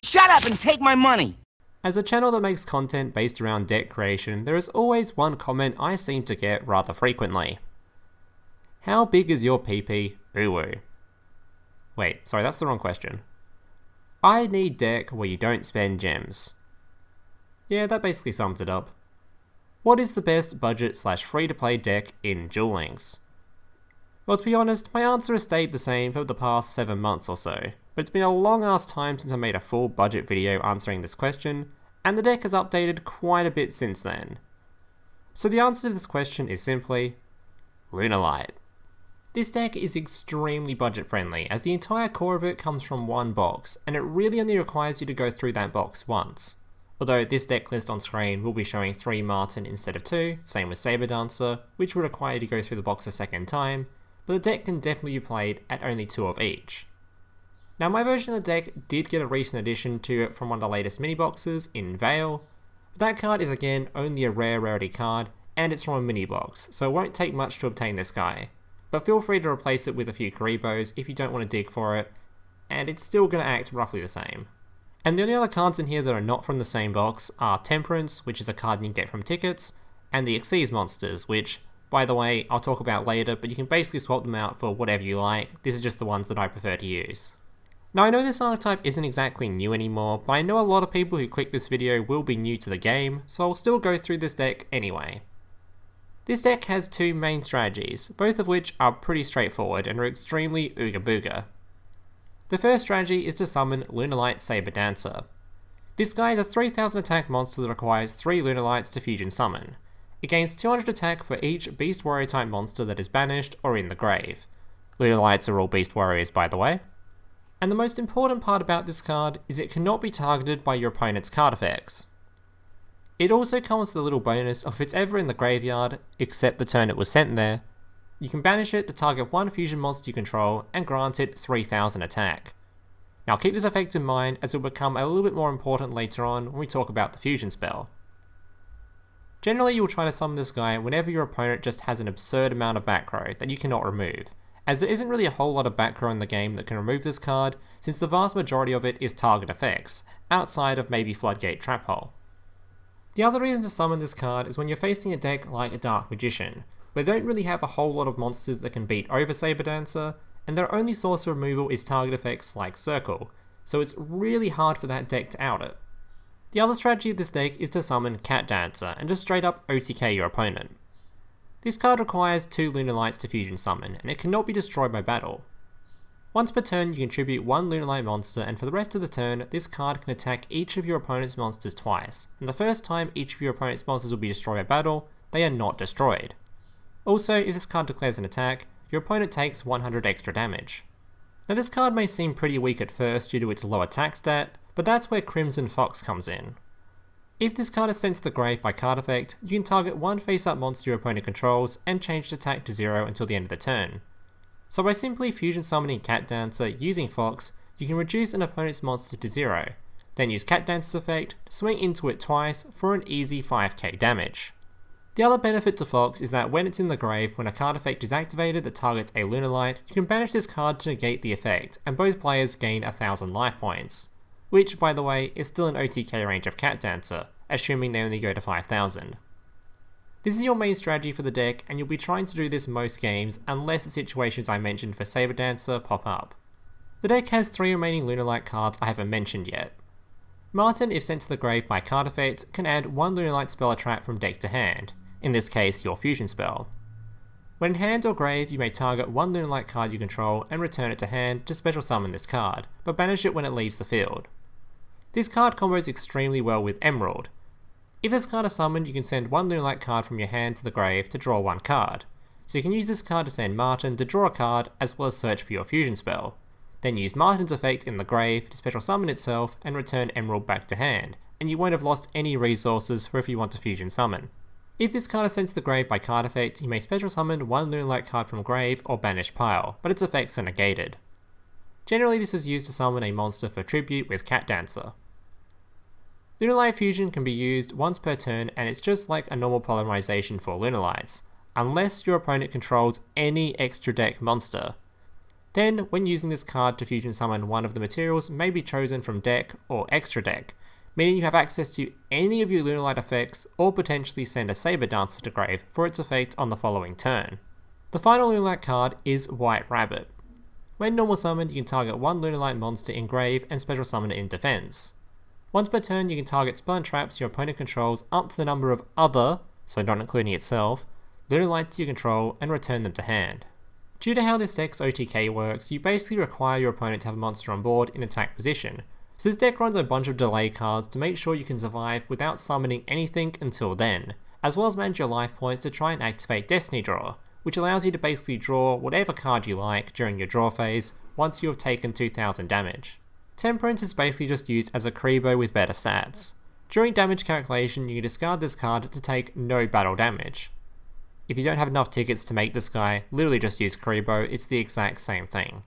Shut up and take my money! As a channel that makes content based around deck creation, there is always one comment I seem to get rather frequently. How big is your PP? Uwu. Wait, sorry, that's the wrong question. I need deck where you don't spend gems. Yeah, that basically sums it up. What is the best budget / free to play deck in Duel Links? Well, to be honest, my answer has stayed the same for the past 7 months or so, but it's been a long ass time since I made a full budget video answering this question, and the deck has updated quite a bit since then. So the answer to this question is simply Lunalight. This deck is extremely budget friendly, as the entire core of it comes from one box, and it really only requires you to go through that box once. Although this deck list on screen will be showing 3 Marten instead of 2, same with Sabre Dancer, which would require you to go through the box a second time, but the deck can definitely be played at only 2 of each. Now my version of the deck did get a recent addition to it from one of the latest mini boxes in Veil, but that card is again only a rare rarity card, and it's from a mini box, so it won't take much to obtain this guy. But feel free to replace it with a few Karibos if you don't want to dig for it, and it's still going to act roughly the same. And the only other cards in here that are not from the same box are Temperance, which is a card you can get from tickets, and the Xyz monsters, which, by the way, I'll talk about later, but you can basically swap them out for whatever you like. This is just the ones that I prefer to use. Now I know this archetype isn't exactly new anymore, but I know a lot of people who click this video will be new to the game, so I'll still go through this deck anyway. This deck has 2 main strategies, both of which are pretty straightforward and are extremely ooga booga. The first strategy is to summon Lunalight Sabre Dancer. This guy is a 3000 attack monster that requires 3 Lunalights to fusion summon. It gains 200 attack for each Beast Warrior type monster that is banished or in the grave. Lunalights are all Beast Warriors, by the way. And the most important part about this card is it cannot be targeted by your opponent's card effects. It also comes with a little bonus of if it's ever in the graveyard, except the turn it was sent there, you can banish it to target 1 fusion monster you control and grant it 3000 attack. Now keep this effect in mind, as it will become a little bit more important later on when we talk about the fusion spell. Generally you will try to summon this guy whenever your opponent just has an absurd amount of back row that you cannot remove, as there isn't really a whole lot of back row in the game that can remove this card, since the vast majority of it is target effects, outside of maybe Floodgate Trap Hole. The other reason to summon this card is when you're facing a deck like a Dark Magician, where they don't really have a whole lot of monsters that can beat over Sabre Dancer, and their only source of removal is target effects like Circle, so it's really hard for that deck to out it. The other strategy of this deck is to summon Cat Dancer and just straight up OTK your opponent. This card requires 2 Lunalights to fusion summon, and it cannot be destroyed by battle. Once per turn you contribute 1 Lunalight monster, and for the rest of the turn this card can attack each of your opponent's monsters twice, and the first time each of your opponent's monsters will be destroyed by battle, they are not destroyed. Also, if this card declares an attack, your opponent takes 100 extra damage. Now this card may seem pretty weak at first due to its low attack stat, but that's where Crimson Fox comes in. If this card is sent to the grave by card effect, you can target 1 face-up monster your opponent controls and change its attack to 0 until the end of the turn. So by simply fusion summoning Cat Dancer using Fox, you can reduce an opponent's monster to 0, then use Cat Dancer's effect to swing into it twice for an easy 5k damage. The other benefit to Fox is that when it's in the grave, when a card effect is activated that targets a Lunalight, you can banish this card to negate the effect, and both players gain 1000 life points. Which, by the way, is still an OTK range of Cat Dancer, assuming they only go to 5000. This is your main strategy for the deck, and you'll be trying to do this most games unless the situations I mentioned for Sabre Dancer pop up. The deck has 3 remaining Lunalight cards I haven't mentioned yet. Marten, if sent to the grave by card effect, can add 1 Lunalight spell or trap from deck to hand, in this case your fusion spell. When in hand or grave, you may target 1 Lunalight card you control and return it to hand to special summon this card, but banish it when it leaves the field. This card combos extremely well with Emerald. If this card is summoned, you can send 1 Lunalight card from your hand to the grave to draw 1 card, so you can use this card to send Marten to draw a card as well as search for your fusion spell, then use Marten's effect in the grave to special summon itself and return Emerald back to hand, and you won't have lost any resources for if you want to fusion summon. If this card is sent to the grave by card effect, you may special summon 1 Lunalight card from grave or banish pile, but its effects are negated. Generally this is used to summon a monster for tribute with Cat Dancer. Lunalight Fusion can be used once per turn, and it's just like a normal polymerization for Lunalights, unless your opponent controls any extra deck monster. Then, when using this card to fusion summon, one of the materials may be chosen from deck or extra deck, meaning you have access to any of your Lunalight effects or potentially send a Sabre Dancer to grave for its effect on the following turn. The final Lunalight card is White Rabbit. When normal summoned, you can target one Lunalight monster in grave and special summon it in defense. Once per turn, you can target spell and traps your opponent controls up to the number of other, so not including itself, Lunalights you control and return them to hand. Due to how this deck's OTK works, you basically require your opponent to have a monster on board in attack position, so this deck runs a bunch of delay cards to make sure you can survive without summoning anything until then, as well as manage your life points to try and activate Destiny Draw, which allows you to basically draw whatever card you like during your draw phase once you have taken 2000 damage. Temperance is basically just used as a Kribo with better stats. During damage calculation, you can discard this card to take no battle damage. If you don't have enough tickets to make this guy literally just use Kribo, it's the exact same thing.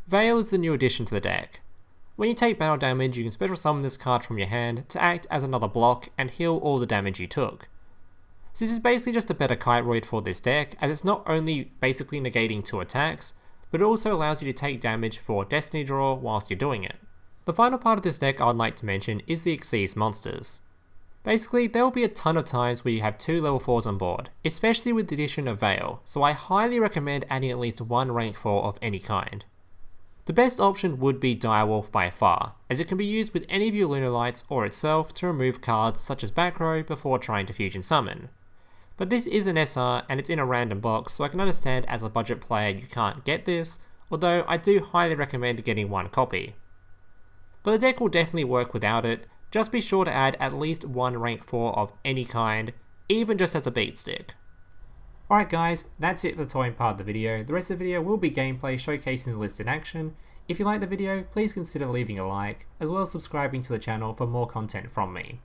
Veil is the new addition to the deck. When you take battle damage, you can special summon this card from your hand to act as another block and heal all the damage you took. So this is basically just a better Kiteroid for this deck, as it's not only basically negating 2 attacks, but it also allows you to take damage for Destiny Draw whilst you're doing it. The final part of this deck I would like to mention is the Xyz monsters. Basically, there will be a ton of times where you have 2 level 4s on board, especially with the addition of Veil, so I highly recommend adding at least 1 rank 4 of any kind. The best option would be Direwolf by far, as it can be used with any of your Lunalights or itself to remove cards such as back row before trying to fusion summon. But this is an SR and it's in a random box, so I can understand as a budget player you can't get this, although I do highly recommend getting 1 copy. But the deck will definitely work without it, just be sure to add at least 1 rank 4 of any kind, even just as a beat stick. Alright guys, that's it for the toying part of the video. The rest of the video will be gameplay showcasing the list in action. If you like the video, please consider leaving a like, as well as subscribing to the channel for more content from me.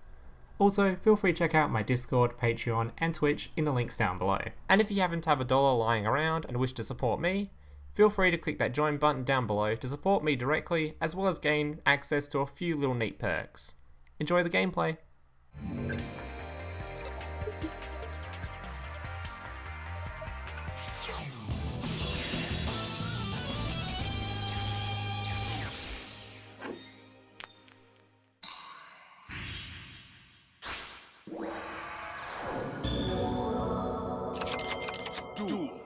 Also, feel free to check out my Discord, Patreon and Twitch in the links down below. And if you happen to have $1 lying around and wish to support me, feel free to click that join button down below to support me directly, as well as gain access to a few little neat perks. Enjoy the gameplay! Duel.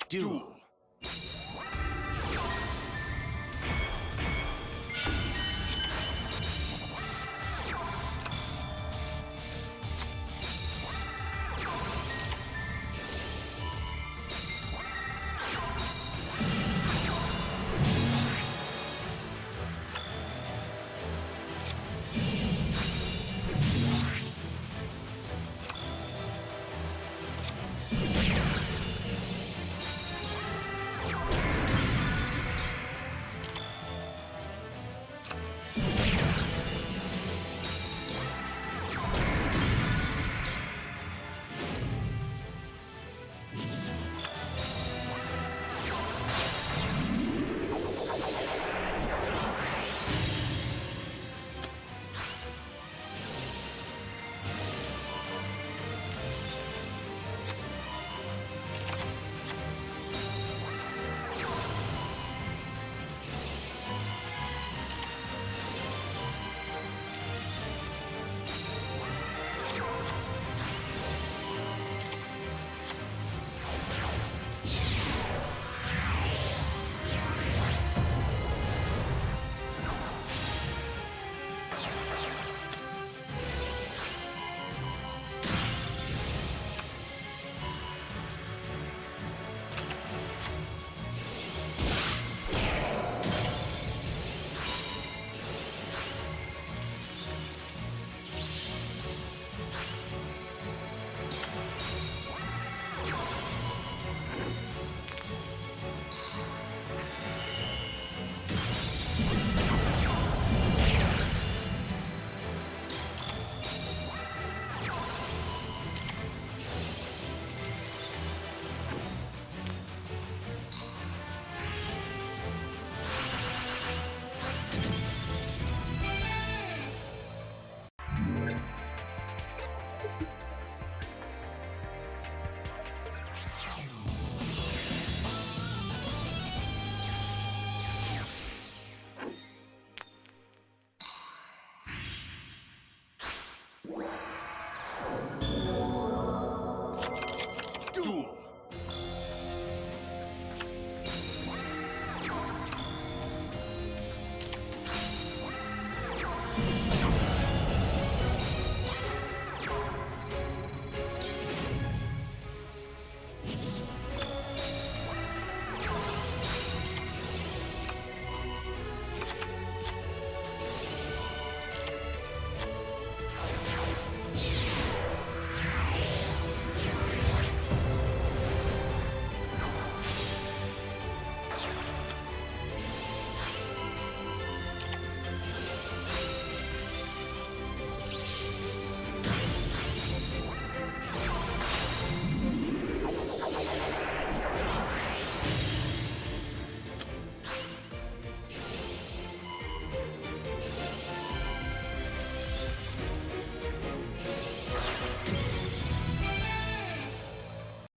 Duel.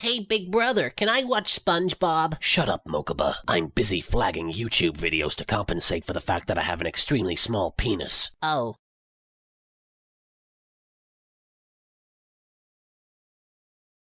Hey, big brother, can I watch SpongeBob? Shut up, Mokuba. I'm busy flagging YouTube videos to compensate for the fact that I have an extremely small penis. Oh.